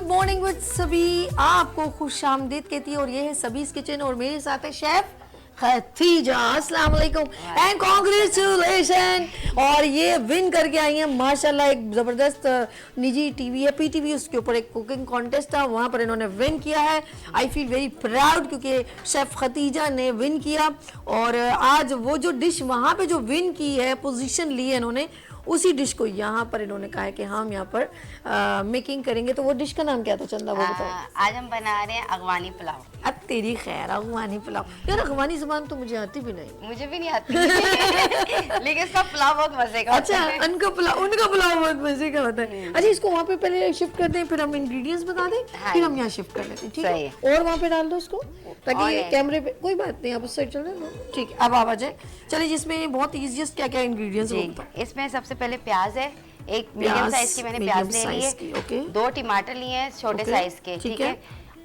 Good morning with सभी, आपको खुश आमदीद कहती है और ये है सबीज किचन और मेरे साथ है शेफ खतीजा। अस्सलाम वालेकुम एंड कांग्रेचुलेशन। और ये विन करके आई हैं माशाल्लाह, एक ज़बरदस्त निजी टीवी है पीटीवी, उसके ऊपर एक कुकिंग कॉन्टेस्ट था, वहाँ पर इन्होंने विन किया है। आई फील वेरी प्राउड क्योंकि शेफ खतीजा ने विन किया और आज वो जो डिश वहाँ पे जो विन की है, पोजीशन ली है इन्होंने, उसी डिश को यहाँ पर इन्होंने कहा है कि हम यहाँ पर मेकिंग करेंगे। तो वो डिश का नाम क्या था चंदा, वो बताओ। आज हम बना रहे हैं अगवानी पुलाव। अब तेरी खैर, अगवानी पुलाव। यार अगवानी ज़बान तो मुझे आती भी नहीं। मुझे भी नहीं आती लेकिन इसका पुलाव बहुत मजे का अच्छा, उनका पुलाव बहुत मजे का होता है। अच्छा, इसको वहाँ पे पहले शिफ्ट कर दें, फिर हम इंग्रेडिएंट्स बता दें, फिर हम यहाँ शिफ्ट कर लेते हैं, ठीक है? और वहाँ पे डाल दो उसको, ताकि ये कैमरे पे कोई बात नहीं, आप उस साइड चल रहे हैं, ठीक है? अब आ जाए, चलिए। जिसमें बहुत ईजीएस्ट क्या क्या इंग्रेडिएंट्स होता है इसमें? सबसे पहले प्याज है, एक मीडियम साइज की मैंने प्याज ले ली है, 2 टमाटर लिए हैं छोटे साइज के, ठीक है?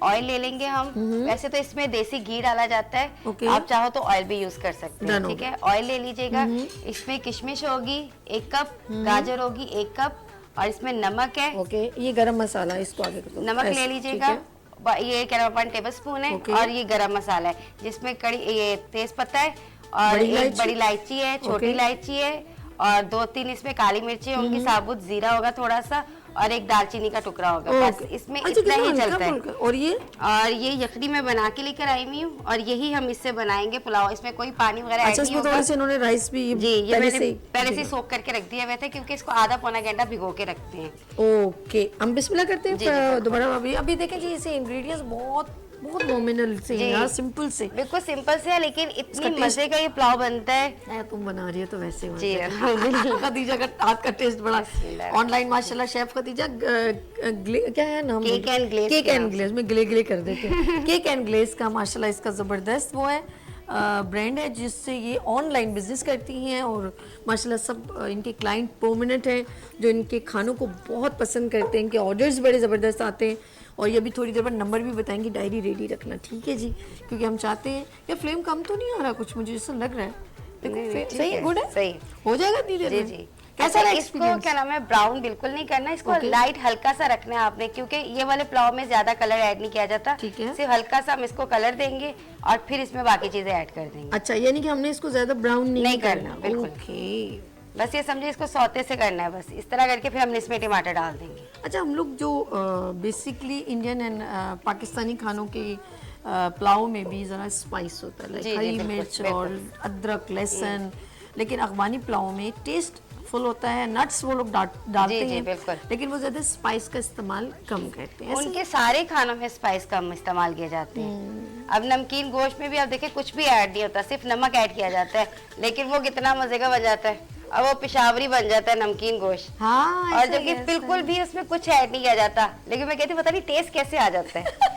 ऑयल ले लेंगे हम। वैसे तो इसमें देसी घी डाला जाता है, आप चाहो तो ऑयल भी यूज कर सकते हैं, ठीक है? ऑयल ले लीजिएगा। इसमें किशमिश होगी 1 कप, गाजर होगी 1 कप, और इसमें नमक है। ये गरम मसाला, इसको आगे कर दो। नमक ले लीजिएगा, ये 1 टेबल स्पून है। और ये गरम मसाला है, जिसमें ये तेज पत्ता है, और एक बड़ी इलायची है, छोटी इलायची है, और 2-3 इसमें काली मिर्ची होंगी, साबुत जीरा होगा थोड़ा सा, और एक दालचीनी का टुकड़ा होगा। बस इसमें इतना ही चलता है। और ये यखनी मैं बना के लेकर आई हुई हूँ, और यही हम इससे बनाएंगे पुलाव। इसमें कोई पानी वगैरह ऐड नहीं होगा। इन्होंने राइस भी जी, ये मैंने पहले से सोक करके रख दिया हुआ था, क्योंकि इसको आधा पौना घंटा भिगो के रखते हैं। ओके, हम बिस्मिल्लाह करते हैं दोबारा। अभी देखें जी, इसे इंग्रेडिएंट्स बहुत नॉमिनल से हैं यार, सिंपल से, बिल्कुल सिंपल से है, लेकिन इतनी मजे का ये पुलाव बनता है। तुम बना रही हो तो वैसे जी खतीजा का हाथ का टेस्ट बड़ा ऑनलाइन माशाल्लाह। शेफ खतीजा क्या है नाम? केक एंड ग्लेज में ग्ले कर देते हैं। केक एंड ग्लेज का माशाल्लाह इसका जबरदस्त वो है, ब्रांड है, जिससे ये ऑनलाइन बिजनेस करती हैं और माशाल्लाह सब इनके क्लाइंट परमानेंट हैं, जो इनके खानों को बहुत पसंद करते हैं। इनके ऑर्डर्स बड़े ज़बरदस्त आते हैं। और ये भी थोड़ी देर बाद नंबर भी बताएंगी, डायरी रेडी रखना, ठीक है जी? क्योंकि हम चाहते हैं, ये फ्लेम कम तो नहीं आ रहा कुछ, मुझे जैसा लग रहा है। देखो सही है, गुड है, सही हो जाएगा धीरे धीरे। जी। कैसा है इसको? क्या नाम है, ब्राउन बिल्कुल नहीं करना, इसको लाइट हल्का सा रखना है आपने, क्योंकि ये वाले पुलाव में ज्यादा कलर ऐड नहीं किया जाता, ठीक है? सिर्फ हल्का सा हम इसको कलर देंगे और फिर इसमें बाकी चीजें ऐड कर देंगे। अच्छा, यानी कि हमने इसको ज्यादा ब्राउन नहीं करना, बिल्कुल। बस ये समझे, इसको सौते से करना है, बस इस तरह करके फिर हम इसमें टमाटर डाल देंगे। अच्छा, हम लोग जो बेसिकली इंडियन एंड पाकिस्तानी खानों के पुलाव में भी ज़रा स्पाइस होता है, हरी मिर्च और अदरक, लहसुन, लेकिन अगवानी पुलाव में टेस्ट फुल होता है, नट्स वो लोग डालते हैं, लेकिन वो ज्यादा स्पाइस का इस्तेमाल कम करते हैं। उनके सारे खानों में स्पाइस कम इस्तेमाल किए जाते हैं। अब नमकीन गोश्त में भी आप देखें कुछ भी ऐड नहीं होता, सिर्फ नमक ऐड किया जाता है, लेकिन वो कितना मजे का बन जाता है। अब वो पिशावरी बन जाता है नमकीन गोश्त। हाँ, और जबकि बिल्कुल भी उसमें कुछ ऐड नहीं किया जाता, लेकिन मैं कहती पता नहीं टेस्ट कैसे आ जाता है।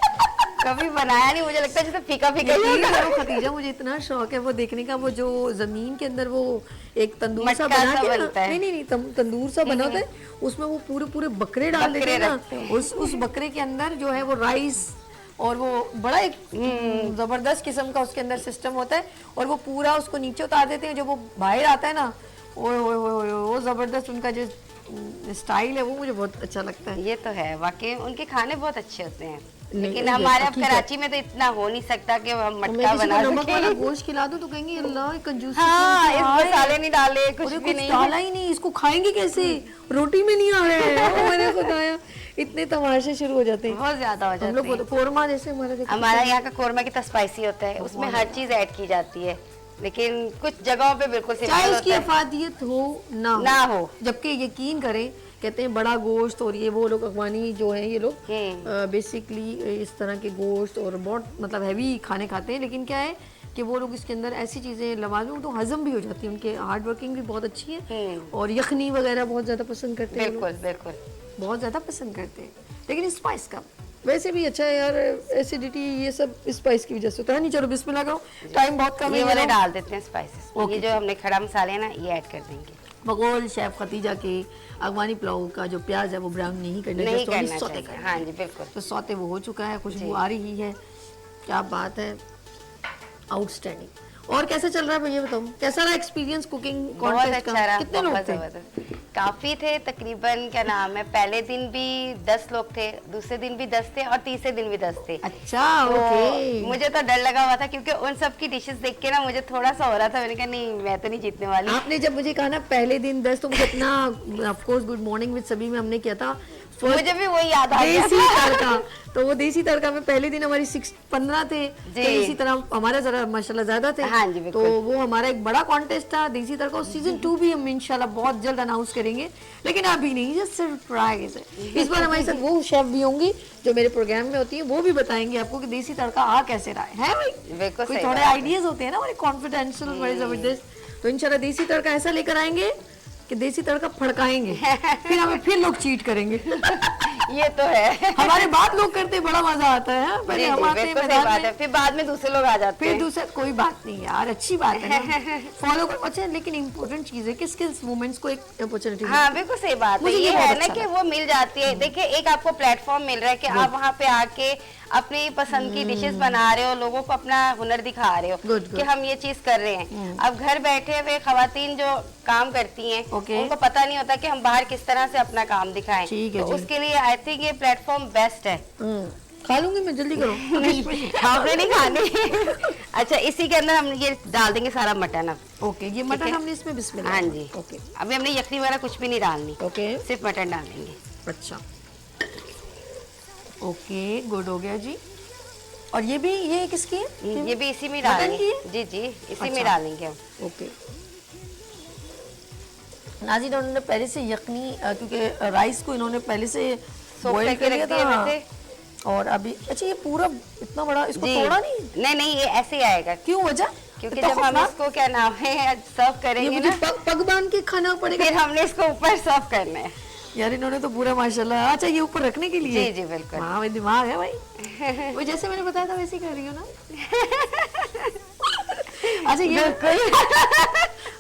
कभी बनाया नहीं, मुझे लगता है जैसे फीका फीका ही होगा। खतीजा, मुझे इतना शौक है वो देखने का, वो जो जमीन के अंदर वो एक तंदूर सा बना के बनता है, नहीं तंदूर सा बना होता है, उसमें वो पूरे बकरे डाल देते हैं ना, उस बकरे के अंदर जो है वो राइस, और वो बड़ा एक जबरदस्त किस्म का उसके अंदर सिस्टम होता है, और वो पूरा उसको नीचे उतार देते हैं। जब वो बाहर आता है ना, वो जबरदस्त उनका जो स्टाइल है वो मुझे बहुत अच्छा लगता है। ये तो है, वाकई उनके खाने बहुत अच्छे होते हैं, लेकिन हमारे अब कराची में तो इतना हो नहीं सकता कि हम मटका बना नमक वाला गोश्त खिला दो तो कहेंगे अल्लाह कंजूस। हाँ, इस मसाले नहीं डाले, कुछ भी नहीं डाला ही नहीं, इसको खाएंगे कैसे? रोटी में नहीं आ रहा है। मैंने खुदाया, इतने तमाशे शुरू हो जाते हैं, बहुत ज्यादा हो जाते हैं। हम लोग कोरमा जैसे हमारा यहाँ का कोरमा कितना स्पाइसी होता है, उसमें हर चीज ऐड की जाती है, लेकिन कुछ जगहों पे बिल्कुल चाहे उसकी अफादियत हो ना हो। जबकि यकीन करें, कहते हैं बड़ा गोश्त, और ये वो लोग अगवानी जो हैं, ये लोग बेसिकली इस तरह के गोश्त और बहुत मतलब हैवी खाने खाते हैं, लेकिन क्या है कि वो लोग इसके अंदर ऐसी चीज़ें लवाजम तो हजम भी हो जाती है, उनके हार्ड वर्किंग भी बहुत अच्छी है, और यखनी वगैरह बहुत ज़्यादा पसंद करते हैं। बिल्कुल बहुत ज़्यादा पसंद करते हैं, लेकिन स्पाइस का वैसे भी अच्छा है यार, एसिडिटी ये सब स्पाइस की वजह से होता है। नहीं, चलो बिस्मिल्लाह करो, टाइम बहुत कम है, ये वाले डाल देते हैं स्पाइसेस। ये जो हमने खड़ा मसाले हैं ना, ये ऐड कर देंगे। बगौल शेफ खतीजा के अगवानी पुलाव का जो प्याज है वो ब्राउन नहीं करना चाहिए। हाँ जी, बिल्कुल। तो सौते वो हो चुका है, खुशबू आ रही है, क्या बात है, आउटस्टैंडिंग। और कैसा चल रहा है भैया बताओ, कैसा रहा एक्सपीरियंस कुकिंग कॉन्टेस्ट का? कितने लोग थे? काफी थे, तकरीबन क्या नाम है, पहले दिन भी 10 लोग थे, दूसरे दिन भी 10 थे और तीसरे दिन भी 10 थे। अच्छा, तो ओके। मुझे तो डर लगा हुआ था क्योंकि उन सब की डिशेस देख के ना मुझे थोड़ा सा हो रहा था, मैंने कहा नहीं मैं तो नहीं जीतने वाली। आपने जब मुझे कहा ना पहले दिन 10, तो मुझे अपना of course good morning with सभी में हमने किया था मुझे भी वही याद आ गया देसी तड़का। तो वो देसी तड़का में पहले दिन हमारी 15 थे, तो इसी तरह हमारा जरा माशाल्लाह ज्यादा थे। हाँ जी, तो बिल्कुल। वो हमारा एक बड़ा कॉन्टेस्ट था देसी तड़का, और सीजन 2 भी हम इंशाल्लाह बहुत जल्द अनाउंस करेंगे, लेकिन अभी नहीं, जस्ट सरप्राइज है। इस बार हमारे साथ वो शेफ भी होंगी जो मेरे प्रोग्राम में होती है, वो भी बताएंगे आपको कि देसी तड़का आ कैसे रहा है भाई। बिल्कुल कोई सही थोड़े बात है। आइडियाज होते हैं ना हमारे कॉन्फिडेंशियल, बड़े जबरदस्त। तो इंशाल्लाह देसी तड़का ऐसा लेकर आएंगे कि देसी तड़का फड़काएंगे, फिर हमें फिर लोग चीट करेंगे। ये तो है। हमारे बाद लोग करते बड़ा मजा आता है, पहले हम आते हैं बिल्कुल सही मैदान बात में, है, फिर बाद में दूसरे लोग आ जाते फिर हैं। दूसरे कोई बात नहीं यार, अच्छी बात है ना, फॉलो करो। अच्छा, लेकिन इम्पोर्टेंट चीज है कि स्किल्स वुमेन्स को एक अपॉर्चुनिटी। हाँ बिल्कुल सही बात है, मुझे ये ये बहुत है ना अच्छा कि लगा। वो मिल जाती है। देखिए एक आपको प्लेटफॉर्म मिल रहा है कि आप वहाँ पे आके अपनी पसंद की डिशेस बना रहे हो, लोगों को अपना हुनर दिखा रहे हो Good, कि हम ये चीज कर रहे हैं। अब घर बैठे हुए खवातीन जो काम करती हैं, Okay. उनको पता नहीं होता कि हम बाहर किस तरह से अपना काम दिखाएं। ठीक है तो जी। उसके लिए आई थिंक ये प्लेटफॉर्म बेस्ट है। खा लूंगी मैं, जल्दी करो। नहीं आपने नहीं खाने। अच्छा, इसी के अंदर हम ये डाल देंगे सारा मटन अब। ओके, ये मटन है? हमने इसमें बिस्मिल्लाह। हाँ जी, ओके अभी हमने यखनी वगैरह कुछ भी नहीं डालनी, ओके, सिर्फ मटन डालेंगे। अच्छा ओके, गुड हो गया जी। और ये भी, ये किसकी है? ये भी इसी में मटन डालेंगे। की है? जी जी, इसी अच्छा। में डालेंगे हम। ओके। नाज़रीन, उन्होंने पहले से यखनी, क्योंकि राइस को इन्होंने पहले से सोख बॉईल करके कर लिया रख दिया था, वैसे। और अभी अच्छा ये पूरा इतना बड़ा, इसको जी तोड़ा नहीं? नहीं नहीं, ये ऐसे ही आएगा क्यों, वजह? क्योंकि इतना जब हम खौफनाक? इसको क्या नाम है सर्व ये करेंगे मुझे ना, पग बांध के खाना पड़ेगा फिर हमने इसको ऊपर सर्व करना है। यार। इन्होंने तो पूरा माशाल्लाह, अच्छा ये ऊपर रखने के लिए। जी जी बिल्कुल। हाँ, भाई दिमाग है भाई। वो जैसे मैंने बताया था वैसे ही कर रही हो ना। अच्छा ये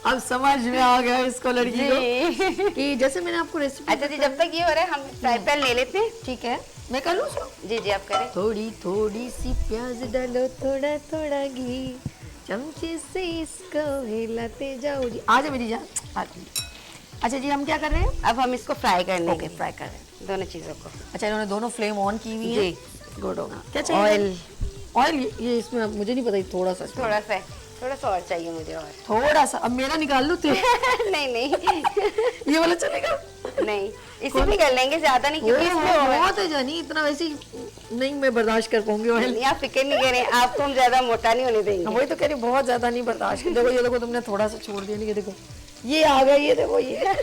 अब समझ में आ गया इसको, लड़की को, कि जैसे मैंने आपको रेसिपी। अच्छा जी, जब तक ये हो रहा है हम फ्राई पैन ले लेते हैं। ठीक है, मैं कर लूँ उसको? जी जी आप करें। थोड़ी थोड़ी सी प्याज डालो, थोड़ा थोड़ा घी, चमचे से इसको हिलाते जाओ जी। आ जा मेरी जान, आ जा। अच्छा जी, हम क्या कर रहे हैं? अब हम इसको फ्राई करने ओके, फ्राई कर रहे हैं दोनों चीजों को। अच्छा, इन्होंने दोनों फ्लेम ऑन की हुई है। जी। गुड होगा। क्या चाहिए? ऑयल ऑयल, ये इसमें मुझे नहीं पता, ये थोड़ा सा इसमें। थोड़ा सा और चाहिए मुझे और। थोड़ा सा, अब मेरा निकाल लो तेल। नहीं नहीं ये वाला चलेगा? नहीं, इसी में कर लेंगे, ज्यादा नहीं क्योंकि इसमें ऑयल। बहुत है जानी, इतना वैसे ही नहीं मैं बर्दाश्त कर पाऊंगी ऑयल। नहीं, आप फिक्र नहीं करें, आपको हम ज्यादा मोटा नहीं होने देंगे। वही तो कह रही, बहुत ज्यादा नहीं बर्दाश्त। देखो ये देखो, तुमने थोड़ा सा छोड़ दिया, नहीं देखो ये आ गया, ये देखो ये।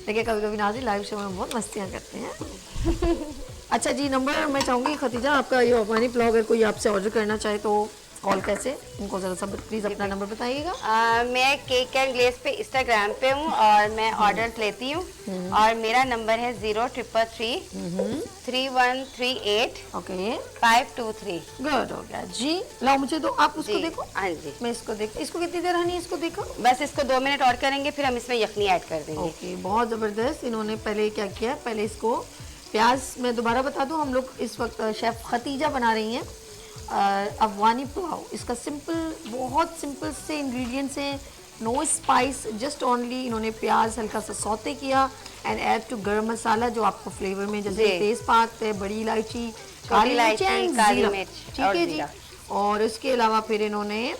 देखिए कभी कभी नाज़रीन लाइव शो में बहुत मस्तियाँ करते हैं। अच्छा जी, नंबर मैं चाहूँगी खतीजा आपका, ये अफगानी पुलाव अगर कोई आपसे ऑर्डर करना चाहे तो कॉल कैसे, उनको ज़रा सा प्लीज़ अपना नंबर बताइएगा। मैं केक एंड ग्लेज पे इंस्टाग्राम पे हूँ और मैं ऑर्डर्स लेती हूँ, और मेरा नंबर है 033333138 ओके, 523। गुड हो गया जी। लाओ मुझे दो, आप उसको जी देखो, हाँ जी, मैं इसको देख। इसको कितनी देर हनी, इसको देखो। बस इसको 2 मिनट और करेंगे, फिर हम इसमें यखनी ऐड कर देंगे। ओके, बहुत ज़बरदस्त। इन्होंने पहले क्या किया, पहले इसको प्याज, मैं दोबारा बता दूं, हम लोग इस वक्त शेफ़ खतीजा बना रही हैं अफगानी पुलाव। इसका सिंपल, बहुत सिंपल से इंग्रेडिएंट्स हैं, नो स्पाइस, जस्ट ओनली इन्होंने प्याज हल्का सा सौते किया एंड ऐड टू गरम मसाला जो आपको फ्लेवर में, जैसे तेज़पात है, बड़ी इलायची, काली इलायची, काली मिर्च, ठीक है जी। और इसके अलावा फिर इन्होंने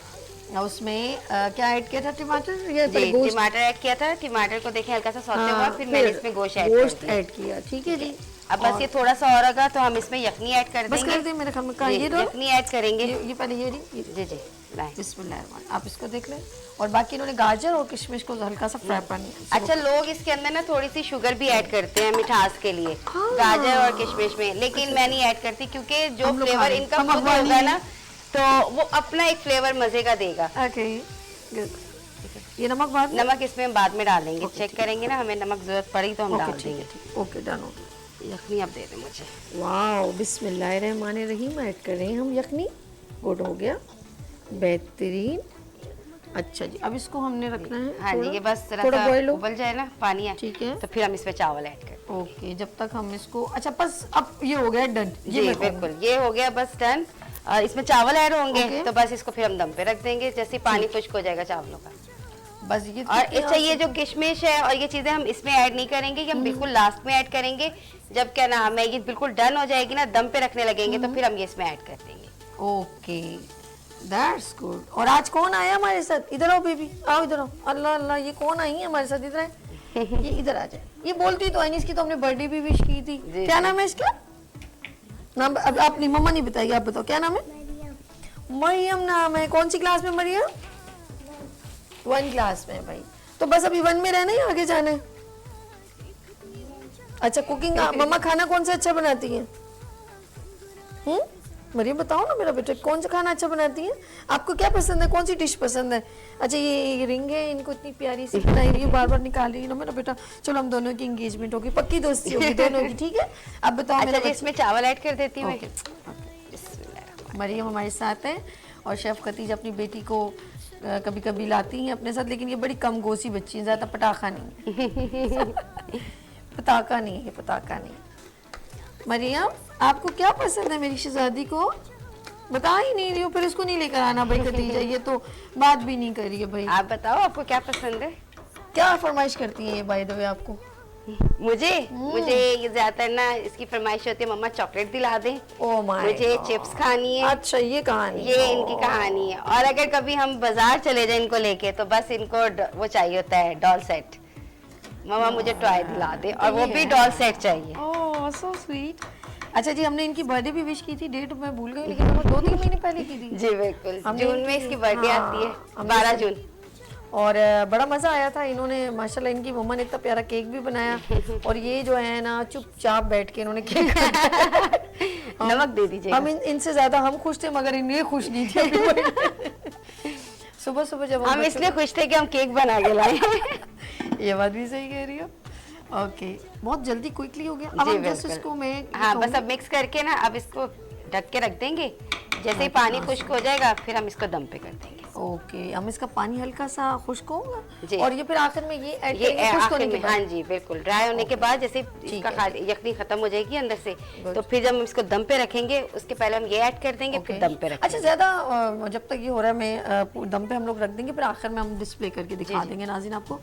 उसमें क्या ऐड किया था, टमाटर या जी, टमाटर ऐड किया था। टमाटर को देखें हल्का सा सौते हुआ, फिर मैंने इसमें गोश्त ऐड किया। ठीक है जी। अब बस ये थोड़ा सा और होगा तो हम इसमें यखनी ऐड कर बस देंगे। कर दे मेरे ख्याल में, ये यखनी ऐड करेंगे। ये पहले ये जी जी लाएं। बिस्मिल्लाह, आप इसको देख लें। और बाकी इन्होंने गाजर और किशमिश को हल्का सा फ्राई करना है। अच्छा, लोग इसके अंदर ना थोड़ी सी शुगर भी ऐड करते हैं मिठास के लिए, गाजर और किशमिश में, लेकिन मैं नहीं ऐड करती क्योंकि जो फ्लेवर इनका खुद होगा ना, तो वो अपना एक फ्लेवर मजे का देगा। ओके, ये नमक बाद, नमक इसमें हम बाद में डालेंगे, चेक करेंगे ना, हमें नमक जरूरत पड़ी तो हम डाल देंगे। ओके, डन हो गया। यखनी अब दे दें मुझे। वाओ, बिस्मिल्लाहिर्रहमानिर्रहीम ऐड कर रहे हैं हम यखनी। गुड हो गया, बेहतरीन। अच्छा जी, अब इसको हमने रखना है। हाँ जी, ये बस थोड़ा बॉईल हो, उबल जाए ना पानी, ठीक है, तो फिर हम इसमें चावल ऐड करें। ओके, जब तक हम इसको, अच्छा बस अब ये हो गया डन। जी बिल्कुल, ये हो गया बस डन। इसमें चावल ऐड होंगे तो बस इसको फिर हम दम पे रख देंगे, जैसे पानी खुश्क हो जाएगा चावलों का। बस ये और अच्छा ये जो किशमिश है और ये चीजें हम इसमें ऐड नहीं करेंगे, ये हम बिल्कुल लास्ट में ऐड करेंगे। जब क्या नाम है ये बिल्कुल डन हो जाएगी ना, दम पे रखने लगेंगे तो फिर हम ये इसमें ऐड कर देंगे। Okay, that's good. और आज कौन आया हमारे साथ? इधर आओ बेबी, आओ इधर आओ। अल्लाह अल्लाह, ये कौन आई है हमारे साथ? इधर है, ये इधर आ जाए। ये बोलती तो है, इसकी तो हमने बर्थडे भी विश की थी। क्या नाम है इसका? नाम अब अपनी मम्मा नहीं बताएगी, आप बताओ क्या नाम है? मरियम नाम है। कौन सी क्लास में मरियम? 1 क्लास में भाई। तो बस अभी 1 में रहना है, आगे जाना है? अच्छा, कुकिंग मम्मा खाना कौन सा अच्छा बनाती है? मरियम बताओ ना मेरा बेटा, कौन सा खाना अच्छा बनाती है? आपको क्या पसंद है, कौन सी डिश पसंद है? अच्छा ये रिंग है, इनको इतनी प्यारी सी बनाई रही है, बार बार निकाल रही है ना मेरा बेटा। चलो हम दोनों की एंगेजमेंट होगी, पक्की दोस्ती होगी दोनों की, ठीक है? अब बताओ अच्छा मेरा इसमें चावल ऐड कर देती हूँ मैं। मरियम हमारे साथ है और शेफ खतीजा अपनी बेटी को कभी कभी लाती हैं अपने साथ, लेकिन ये बड़ी कम गोसी बच्ची है, ज़्यादा पटाखा नहीं पटाखा नहीं है, पटाखा नहीं। मरियम आपको क्या पसंद है मेरी शहजादी को? बता ही नहीं रही हो, फिर इसको नहीं लेकर आना भाई खतीजा, ये तो बात भी नहीं कर रही है भाई। आप बताओ आपको क्या पसंद है? क्या फरमाइश करती है ये बाय द वे आपको? मुझे ये ज्यादातर ना इसकी फरमाइश होती है मम्मा चॉकलेट दिला दें, ओह माय मुझे चिप्स खानी है। अच्छा ये कहानी, ये इनकी कहानी है। और अगर कभी हम बाजार चले जाए इनको लेके तो बस इनको वो चाहिए होता है डॉल सेट, मम्मा मुझे टॉय दिला दे, और वो भी डॉल सेट चाहिए। ओह सो स्वीट। अच्छा जी, हमने इनकी बर्थडे भी विश की थी, डेट मैं भूल गई, लेकिन हमने 2-3 महीने पहले की थी। जी बिल्कुल, जून में इसकी बर्थडे आती है, 12 जून। और बड़ा मज़ा आया था। इन्होंने माशाल्लाह, इनकी मम्मा ने इतना प्यारा केक भी बनाया और ये जो है ना चुपचाप बैठ के इन्होंने केक नमक दे दीजिए। हम इनसे ज़्यादा हम खुश थे, मगर इन्हें खुश नहीं थे। सुबह सुबह जब हम इसलिए खुश थे कि हम केक बना के लाए। ये बात भी सही कह रही हो। ओके, बहुत जल्दी क्विकली हो गया। अब हम जस्ट इसको मैं हाँ बस अब मिक्स करके ना अब इसको ढक के रख देंगे, जैसे ही पानी खुश्क हो जाएगा फिर हम इसको दम पे कर देंगे। ओके, हम इसका पानी हल्का सा खुश्क होगा जी। और ये फिर आखिर में ये ऐड ये करेंगे खुश्क होने आखिर के में, बाद। हाँ जी बिल्कुल, ड्राई होने के बाद जैसे इसका यखनी खत्म हो जाएगी अंदर से, तो फिर जब हम इसको दम पे रखेंगे उसके पहले हम ये ऐड कर देंगे, फिर दम पे रखेंगे। अच्छा, ज्यादा जब तक ये हो रहा है मैं दम पे हम लोग रख देंगे, फिर आखिर में हम डिस्प्ले करके दिखा देंगे नाज़रीन आपको।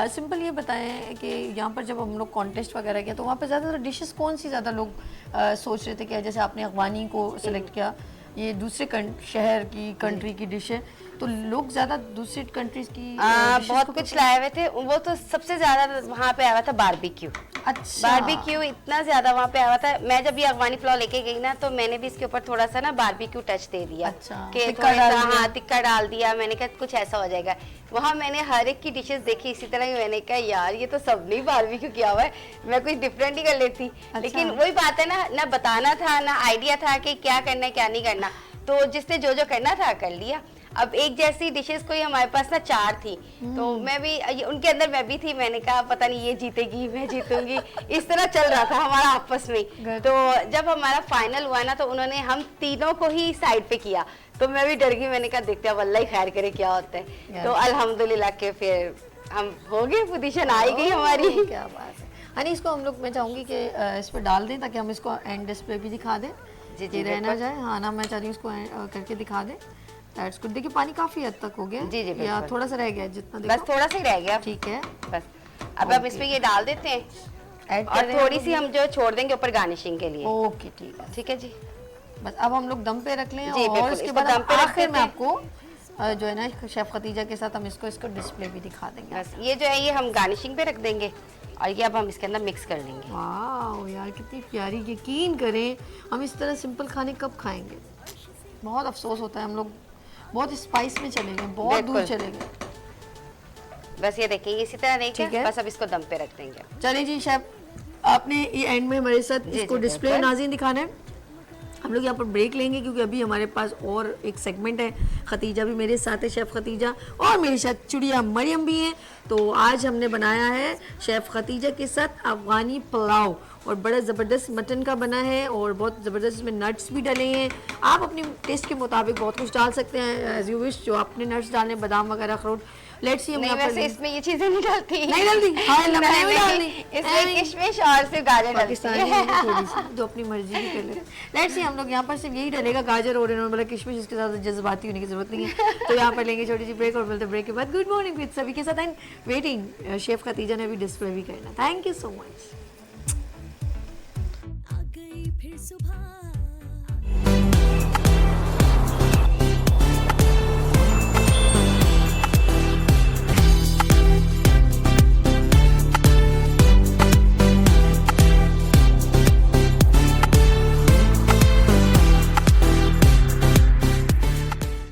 सिंपल ये बताएं कि यहाँ पर जब हम लोग कॉन्टेस्ट वगैरह किया तो वहाँ पर ज़्यादातर डिशेस कौन सी ज़्यादा लोग सोच रहे थे कि जैसे आपने अफगानी को सिलेक्ट किया, ये दूसरे शहर की कंट्री की डिश है, तो लोग ज्यादा दूसरी कंट्रीज की बहुत कुछ लाए हुए थे। वो तो सबसे ज्यादा वहाँ पे आया था बारबेक्यू। अच्छा, बारबेक्यू इतना ज्यादा वहाँ पे आया था। मैं जब ये अफगानी पुलाव लेके गई ना तो मैंने भी इसके ऊपर थोड़ा सा ना बारबेक्यू टच दे दिया। अच्छा, कि हाँ टिक्का डाल दिया। मैंने कहा कुछ ऐसा हो जाएगा। वहाँ मैंने हर एक की डिशेस देखी इसी तरह ही, मैंने कहा यार ये तो सबने बारबेक्यू किया हुआ है, मैं कुछ डिफरेंट ही कर लेती। लेकिन वही बात है ना बताना था ना आइडिया था कि क्या करना है क्या नहीं करना, तो जिसने जो जो करना था कर लिया। अब एक जैसी डिशेस कोई हमारे पास ना 4 थी, तो मैं भी उनके अंदर मैं भी थी। मैंने कहा पता नहीं ये जीतेगी मैं जीतूंगी, इस तरह चल रहा था हमारा आपस में। तो जब हमारा फाइनल हुआ ना तो उन्होंने हम तीनों को ही साइड पे किया, तो मैं भी डर गई। मैंने कहा देखते हैं वल्लाह ही खैर करे क्या होता है। तो अल्हम्दुलिल्लाह के फिर हम हो गए, पोजीशन आई गई हमारी। क्या बात है। हनी, इसको हम लोग, मैं चाहूंगी कि इस पर डाल दें ताकि हम इसको एंड डिस्प्ले भी दिखा दें, जी रहना जाए। हाँ ना, मैं चाह रही हूँ इसको करके दिखा दें। That's good. देखिए पानी काफी हद तक हो गया। जी जी, या थोड़ा सा रह गया जितना देखो? बस थोड़ा सा ही रह गया। ठीक है, बस अब हम इसमें ये डाल देते हैं और थोड़ी सी हम जो छोड़ देंगे ऊपर गार्निशिंग के लिए। ओके ठीक है, ठीक है जी। बस अब हम लोग दम पे रख लें जी, और इसके बाद दम पे आखिर में आपको जो है ना शेफ खतीजा के साथ हम इसको डिस्प्ले भी दिखा देंगे। बस ये जो है ये हम गार्निशिंग पे रख देंगे और ये अब हम इसके अंदर मिक्स कर लेंगे। वाह यार कितनी प्यारी, यकीन करें हम इस तरह सिंपल खाने कब खाएंगे। बहुत अफसोस होता है, हम लोग बहुत स्पाइस में चले गए, बहुत दूर चले गए। बस ये देखिए इसी तरह नहीं है, बस अब इसको दम पे रख देंगे। चलिए जी शेफ, आपने ये एंड में हमारे साथ इसको डिस्प्ले नाज़रीन दिखाना है। हम लोग यहाँ पर ब्रेक लेंगे क्योंकि अभी हमारे पास और एक सेगमेंट है। खतीजा भी मेरे साथ है, शेफ़ खतीजा, और मेरे साथ चुड़िया मरियम भी हैं। तो आज हमने बनाया है शेफ़ खतीजा के साथ अफ़गानी पुलाव, और बड़ा ज़बरदस्त मटन का बना है और बहुत ज़बरदस्त इसमें नट्स भी डले हैं। आप अपने टेस्ट के मुताबिक बहुत कुछ डाल सकते हैं एज यू विश, जो आपने नट्स डालने बादाम वगैरह अखरोट। लेट्स सी हम नहीं यहाँ पर वैसे इसमें ये चीजें नहीं डलती। नहीं डलती, हाँ लम्बे में डालनी इसमें किशमिश और सिर्फ गाजर डलती पाकिस्तानी है। हैं थोड़ी सी, जो अपनी मर्जी भी कर लेते। लेट्स सी हम लोग यहाँ पर सिर्फ यही डलेगा गाजर और इन्होंने बोला किशमिश, इसके साथ जज्बाती होने की जरूरत नहीं है। तो यहाँ पर लेंगे छोटी सी ब्रेक और मिलते ब्रेक के बाद गुड मॉर्निंग विद सभी के साथ एंड वेटिंग शेफ खतीजा ने भी डिस्प्ले भी करना। Thank you so much.